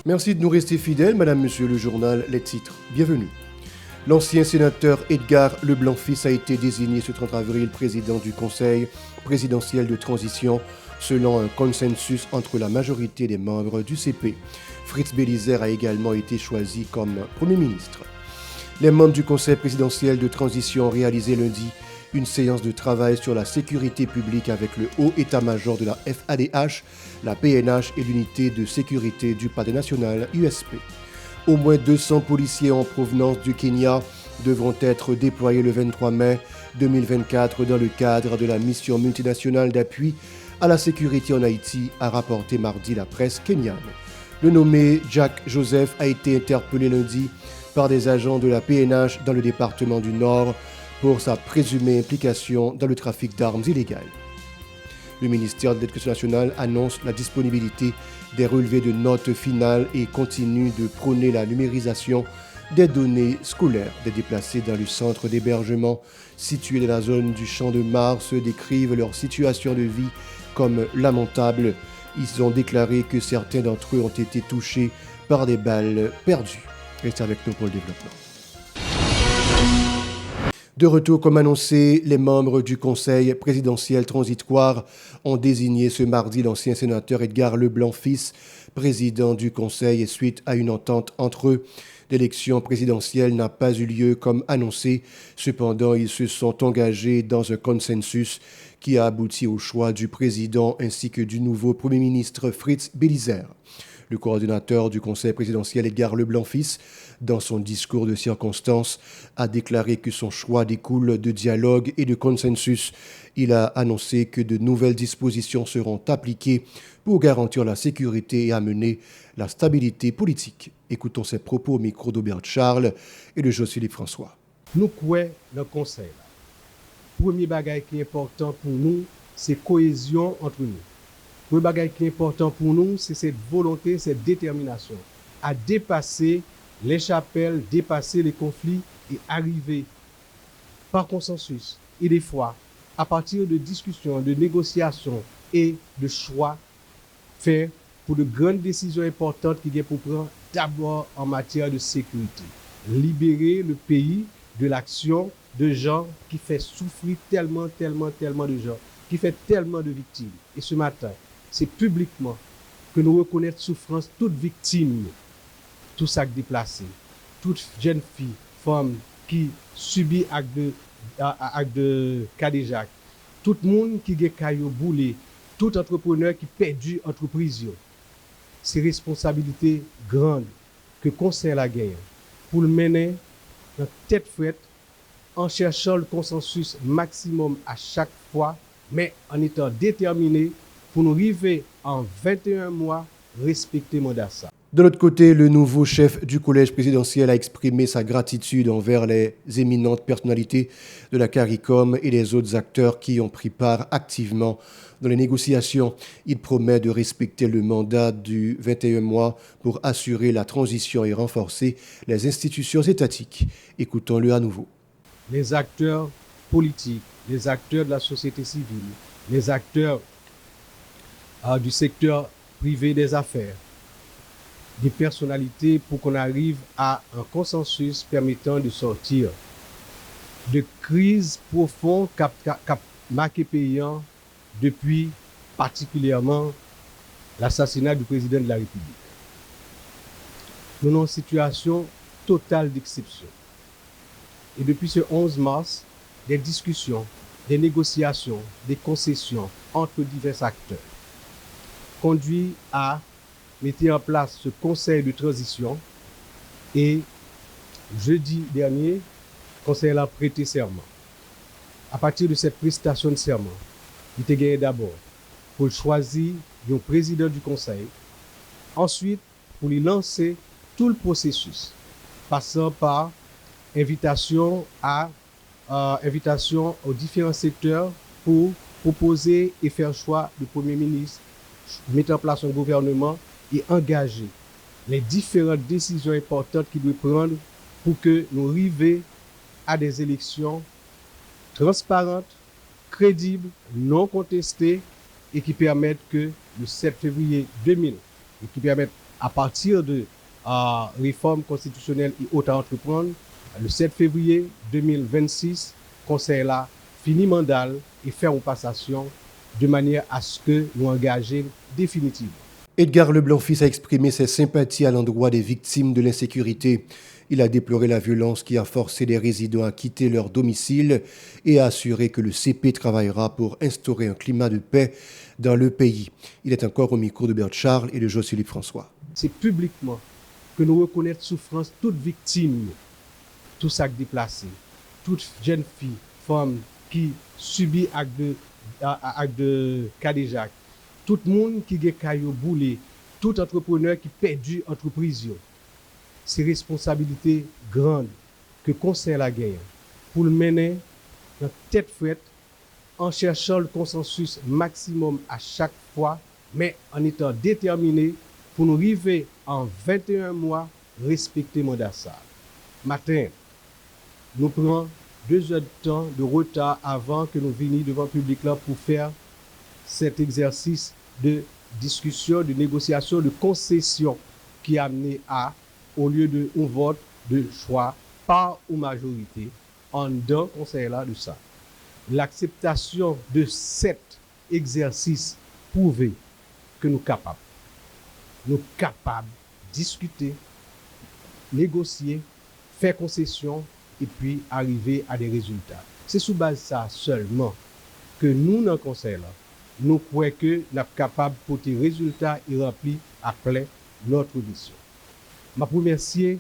Merci de nous rester fidèles, Madame, Monsieur le journal Les Titres. Bienvenue. L'ancien sénateur Edgar Leblanc-Fils a été désigné ce 30 avril président du Conseil présidentiel de transition selon un consensus entre la majorité des membres du CP. Fritz Bélizer a également été choisi comme Premier ministre. Les membres du Conseil présidentiel de transition ont réalisé lundi une séance de travail sur la sécurité publique avec le haut état-major de la FADH, la PNH et l'unité de sécurité du Parti national USP. Au moins 200 policiers en provenance du Kenya devront être déployés le 23 mai 2024 dans le cadre de la mission multinationale d'appui à la sécurité en Haïti, a rapporté mardi la presse kenyane. Le nommé Jack Joseph a été interpellé lundi par des agents de la PNH dans le département du Nord pour sa présumée implication dans le trafic d'armes illégales. Le ministère de l'Éducation nationale annonce la disponibilité des relevés de notes finales et continue de prôner la numérisation des données scolaires. Des déplacés dans le centre d'hébergement situé dans la zone du Champ de Mars décrivent leur situation de vie comme lamentable. Ils ont déclaré que certains d'entre eux ont été touchés par des balles perdues. Restez avec nous pour le développement. De retour, comme annoncé, les membres du Conseil présidentiel transitoire ont désigné ce mardi l'ancien sénateur Edgar Leblanc-Fils, président du Conseil, et suite à une entente entre eux. L'élection présidentielle n'a pas eu lieu comme annoncé. Cependant, ils se sont engagés dans un consensus qui a abouti au choix du président ainsi que du nouveau Premier ministre Fritz Bélizer. Le coordinateur du Conseil présidentiel, Edgar Leblanc-Fils, dans son discours de circonstance, a déclaré que son choix découle de dialogue et de consensus. Il a annoncé que de nouvelles dispositions seront appliquées pour garantir la sécurité et amener la stabilité politique. Écoutons ses propos au micro d'Aubert Charles et de José François. Nous croyons dans le Conseil. Premier bagage qui est important pour nous, c'est cohésion entre nous. Le bagage qui est important pour nous, c'est cette volonté, cette détermination à dépasser les chapelles, dépasser les conflits et arriver par consensus et des fois, à partir de discussions, de négociations et de choix, faire pour de grandes décisions importantes qui viennent pour prendre d'abord en matière de sécurité. Libérer le pays de l'action de gens qui fait souffrir tellement de gens, qui fait tellement de victimes. Et ce matin, c'est publiquement que nous reconnaissons souffrance toute victime, tout sac déplacé, toute jeune fille, femme qui subit acte de cadéjac, tout le monde qui a caillou boulé, tout entrepreneur qui perdu entreprise. C'est responsabilité grande que le Conseil a gagné pour le mener dans tête frette en cherchant le consensus maximum à chaque fois, mais en étant déterminé pour nous arriver en 21 mois, respecter le mandat ça. De l'autre côté, le nouveau chef du collège présidentiel a exprimé sa gratitude envers les éminentes personnalités de la CARICOM et les autres acteurs qui ont pris part activement dans les négociations. Il promet de respecter le mandat du 21 mois pour assurer la transition et renforcer les institutions étatiques. Écoutons-le à nouveau. Les acteurs politiques, les acteurs de la société civile, les acteurs du secteur privé des affaires, des personnalités pour qu'on arrive à un consensus permettant de sortir de crises profondes qu'a marqué paysan depuis particulièrement l'assassinat du président de la République. Nous sommes en situation totale d'exception. Et depuis ce 11 mars, des discussions, des négociations, des concessions entre divers acteurs conduit à mettre en place ce conseil de transition et jeudi dernier, le conseil a prêté serment. À partir de cette prestation de serment, il était gagné d'abord pour choisir un président du conseil, ensuite pour lui lancer tout le processus, passant par invitation aux différents secteurs pour proposer et faire choix du Premier ministre, mettre en place un gouvernement et engager les différentes décisions importantes qu'il doit prendre pour que nous arrivions à des élections transparentes, crédibles, non contestées et qui permettent que le 7 février 2000 et qui permettent À partir de réforme constitutionnelle et autres à entreprendre, le 7 février 2026, Conseil là fini mandat et fait une passation de manière à ce que nous engagions définitivement. Edgar Leblanc-Fils a exprimé ses sympathies à l'endroit des victimes de l'insécurité. Il a déploré la violence qui a forcé les résidents à quitter leur domicile et a assuré que le CP travaillera pour instaurer un climat de paix dans le pays. Il est encore au micro de Bert Charles et de José-Philippe François. C'est publiquement que nous reconnaissons souffrance toute victime, tout sac déplacé, toute jeune fille, femme qui subit acte de Kadejak, tout le monde qui a caillou boulé, tout entrepreneur qui perdu entreprise. C'est responsabilité grande que le Conseil a gagné pour le mener dans tête frette en cherchant le consensus maximum à chaque fois, mais en étant déterminé pour nous arriver en 21 mois respecter le mandat ça. Matin, nous prenons 2 heures de temps de retard avant que nous venions devant le public là pour faire cet exercice de discussion, de négociation, de concession qui a amené à, au lieu de un vote de choix par ou majorité, en d'un conseil là de ça. L'acceptation de cet exercice prouve que nous sommes capables de discuter, négocier, faire concession et puis arriver à des résultats. C'est sous base de ça seulement que nous, dans le conseil là, nous croyons que nous sommes capables de porter résultats et remplir à plein notre mission. Je remercie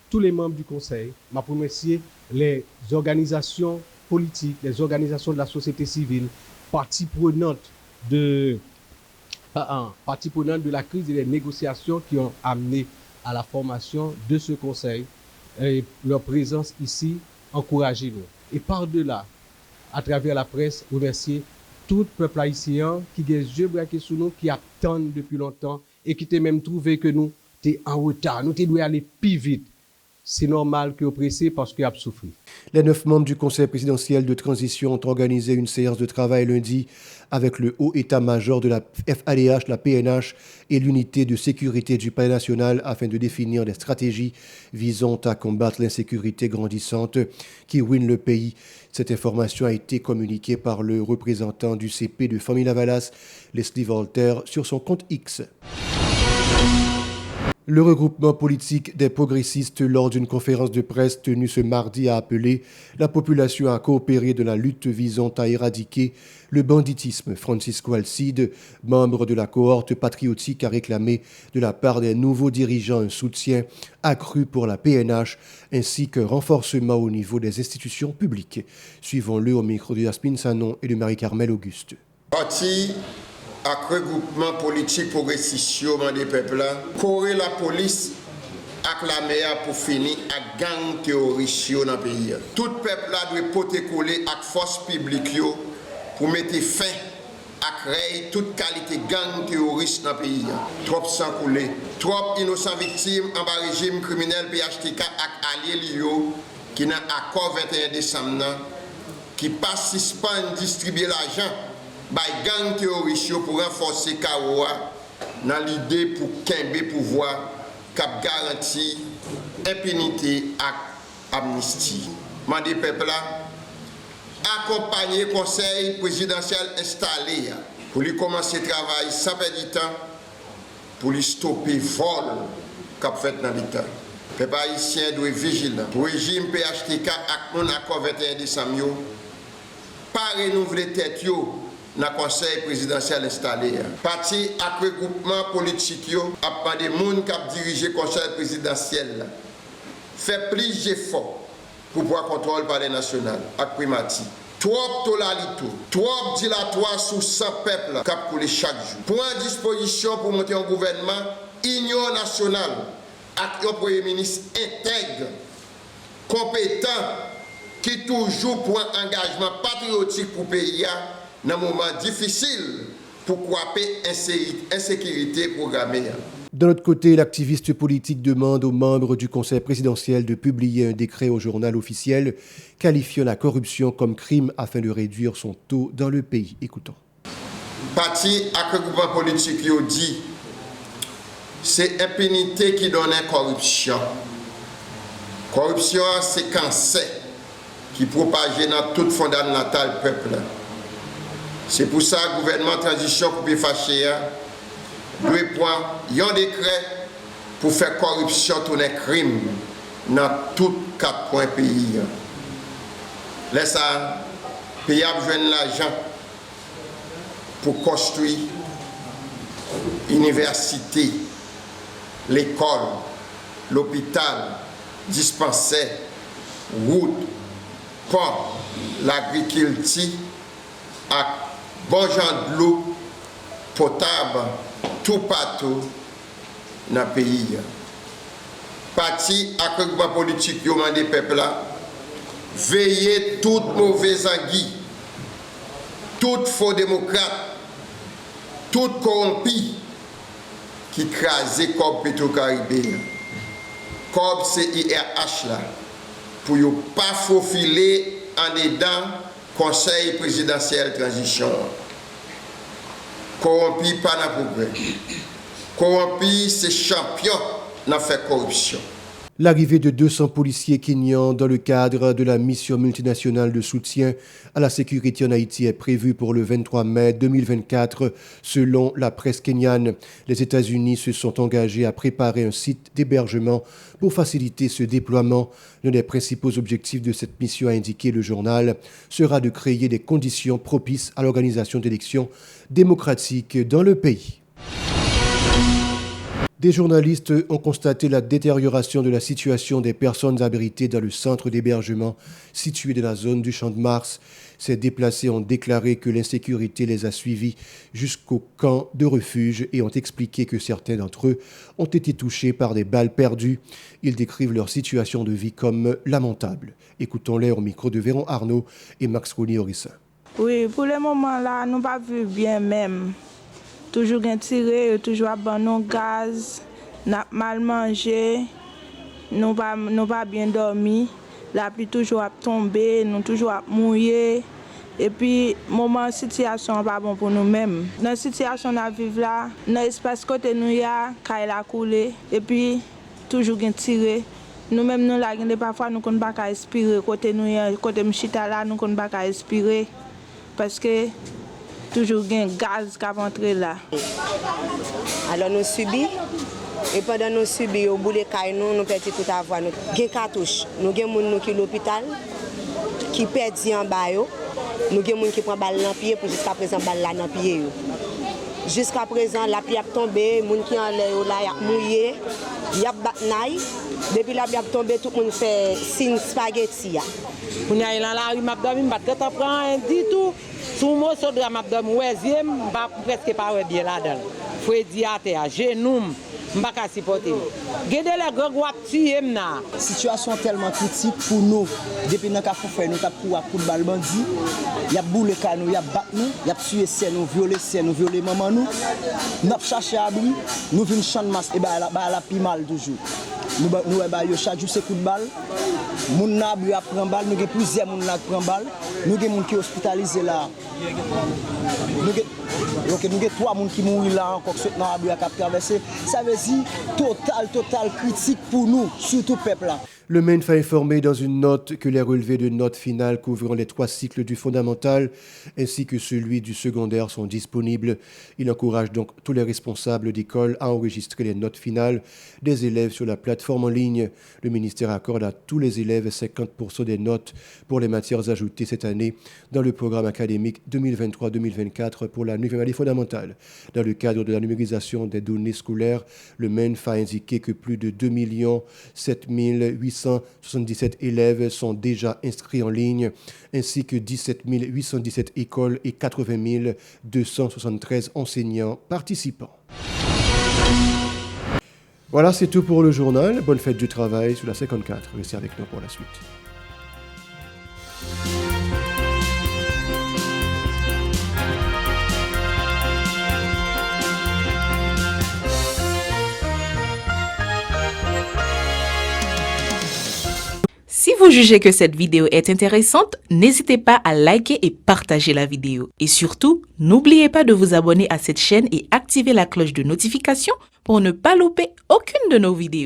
tous les membres du conseil, je remercie les organisations politiques, les organisations de la société civile, parties prenantes de la crise et des négociations qui ont amené à la formation de ce conseil. Et leur présence ici encourage nous. Et par-delà, à travers la presse, remercier tout le peuple haïtien qui a les yeux braqués sur nous, qui attendent depuis longtemps et qui t'a même trouvé que nous sommes en retard, nous devons aller plus vite. C'est normal que vous pressez parce que vous avez souffert. Les 9 membres du Conseil présidentiel de transition ont organisé une séance de travail lundi avec le haut état-major de la FADH, la PNH et l'unité de sécurité du Palais national afin de définir des stratégies visant à combattre l'insécurité grandissante qui ruine le pays. Cette information a été communiquée par le représentant du CP de Famille-Lavalas, Leslie Voltaire, sur son compte X. Le regroupement politique des progressistes, lors d'une conférence de presse tenue ce mardi, a appelé la population à coopérer dans la lutte visant à éradiquer le banditisme. Francisco Alcide, membre de la cohorte patriotique, a réclamé de la part des nouveaux dirigeants un soutien accru pour la PNH ainsi qu'un renforcement au niveau des institutions publiques. Suivons-le au micro de Yasmine Sanon et de Marie-Carmel Auguste. Ak regroupement politique progressiste des peuples, correr la police ak la meilleure pour finir ak gang terroriste dans le pays. Tout peuple doit porter coller ak force publique pour mettre fin à créer toute qualité gang terroriste dans le pays. Trop sang coulé, trop innocents victimes en bas régime criminel PHTK ak alliés Lio qui n'a accord 21 décembre qui participent à distribuer l'argent by gang terroriste pour renforcer Karoa dans l'idée pour qu'un pouvoir cap garantit impunité et amnistie. Mandé peuple accompagner conseil présidentiel installé pour lui commencer le travail sans perdre de temps pour lui stopper vol cap fait dans l'État. Les peuple haïtien doit être vigilant pour le régime PHTK avec mon accord 21 décembre pas renouveler tête dans le conseil présidentiel installé. Parti avec le regroupement politique, après des gens qui ont dirigé le conseil présidentiel, fait plus d'efforts pour pouvoir contrôler le palais national avec primati. Trop tolalito, trop dilatoire sous 100 peuples qui ont coulé chaque jour. Pour une disposition pour monter un gouvernement, union nationale, avec un premier ministre intègre, compétent, qui toujours prend un engagement patriotique pour le pays dans un moment difficile pour couper insécurité programmée. De l'autre côté, l'activiste politique demande aux membres du Conseil présidentiel de publier un décret au journal officiel qualifiant la corruption comme crime afin de réduire son taux dans le pays. Écoutons. Parti avec le gouvernement politique dit c'est impunité qui donne corruption. Corruption, c'est cancer qui propage dans toute fondamentale peuple. C'est pour ça que le gouvernement de transition pour bien fâcher doit prendre un décret pour faire corruption tourner crime dans tous 4 coins pays. Laisse ça, pays a besoin de l'argent pour construire université, l'école, l'hôpital, dispensaire, route, pont, l'agriculture, à bon genre de l'eau potable, tout partout dans le pays. Parti à la politique, il y a des peuples là, veiller toute mauvaise anguille, tout faux démocrate, tout corrompu qui crase comme Petro-Caribé, comme CIRH là, pour ne pas faufiler en aidant Conseil présidentiel transition. Corrompu pas dans le progrès. Corrompu, c'est champion dans fait corruption. L'arrivée de 200 policiers kenyans dans le cadre de la mission multinationale de soutien à la sécurité en Haïti est prévue pour le 23 mai 2024, selon la presse kenyane. Les États-Unis se sont engagés à préparer un site d'hébergement pour faciliter ce déploiement. L'un des principaux objectifs de cette mission, a indiqué le journal, sera de créer des conditions propices à l'organisation d'élections démocratiques dans le pays. Des journalistes ont constaté la détérioration de la situation des personnes abritées dans le centre d'hébergement situé dans la zone du Champ de Mars. Ces déplacés ont déclaré que l'insécurité les a suivis jusqu'au camp de refuge et ont expliqué que certains d'entre eux ont été touchés par des balles perdues. Ils décrivent leur situation de vie comme lamentable. Écoutons-les au micro de Véron Arnaud et Max Rony-Orissin. Oui, pour le moment là, nous pas vu bien même. Toujours tiré, toujours abandon gaz, n'a mal mangé, nous pas bien dormi, la pluie toujours a tombé, nous toujours a mouillé. Et puis, moment situation pas bon pour nous-mêmes. Dans la situation nous vivons là, dans l'espace côté nous y a, quand a coulé, et puis toujours tiré. Nous-mêmes nous là, parfois nous ne pouvons pas respirer côté nous y a, côté mchita là, nous ne pouvons pas respirer parce que toujours un gaz qui va entrer là. Alors nous subissons, et pendant nous subissons, au bout de nous perdons tout à voir. Nous avons cartouches, nous avons des gens qui sont à l'hôpital, qui perdent en bas, nous avons des gens qui prennent balle dans le pied pour jusqu'à présent balle dans le pied. Jusqu'à présent, la pluie a tombé, les gens qui sont en l'air, ils ont mouillé, ils ont battu. Depuis la pluie a tombé, tout le monde fait signe spaghetti. On est dans la rue, je ne vais pas prendre du tout. Sous moi, je vais presque pas bien là-dedans. Il faut dire à terre, genoux, je ne vais pas supporter. Regardez les grands guapes tués. La situation est tellement critique pour nous. Depuis que nous avons fait nous avons coup de balle bandit. Il y a boule nous, il y a battu nous, il y a tué nous, violé maman nous. Nous avons cherché à abri, nous venons champ de masse et la pi mal toujours. Nous avons chaque jour ces coups de balle. Nous avons pris balle, nous avons plusieurs gens qui prennent balle. Nous avons des gens qui sont hospitalisés là. Nous avons 3 personnes qui mourent là encore qui ont traversé. Ça veut dire total critique pour nous, surtout le peuple là. Le MENF a informé dans une note que les relevés de notes finales couvrant les 3 cycles du fondamental ainsi que celui du secondaire sont disponibles. Il encourage donc tous les responsables d'école à enregistrer les notes finales des élèves sur la plateforme en ligne. Le ministère accorde à tous les élèves 50% des notes pour les matières ajoutées cette année dans le programme académique 2023-2024 pour la 9e année fondamentale. Dans le cadre de la numérisation des données scolaires, le MENF a indiqué que plus de 2 7 877 élèves sont déjà inscrits en ligne, ainsi que 17 817 écoles et 80 273 enseignants participants. Voilà, c'est tout pour le journal. Bonne fête du travail sur la 54. Restez avec nous pour la suite. Si vous jugez que cette vidéo est intéressante, n'hésitez pas à liker et partager la vidéo. Et surtout, n'oubliez pas de vous abonner à cette chaîne et activer la cloche de notification pour ne pas louper aucune de nos vidéos.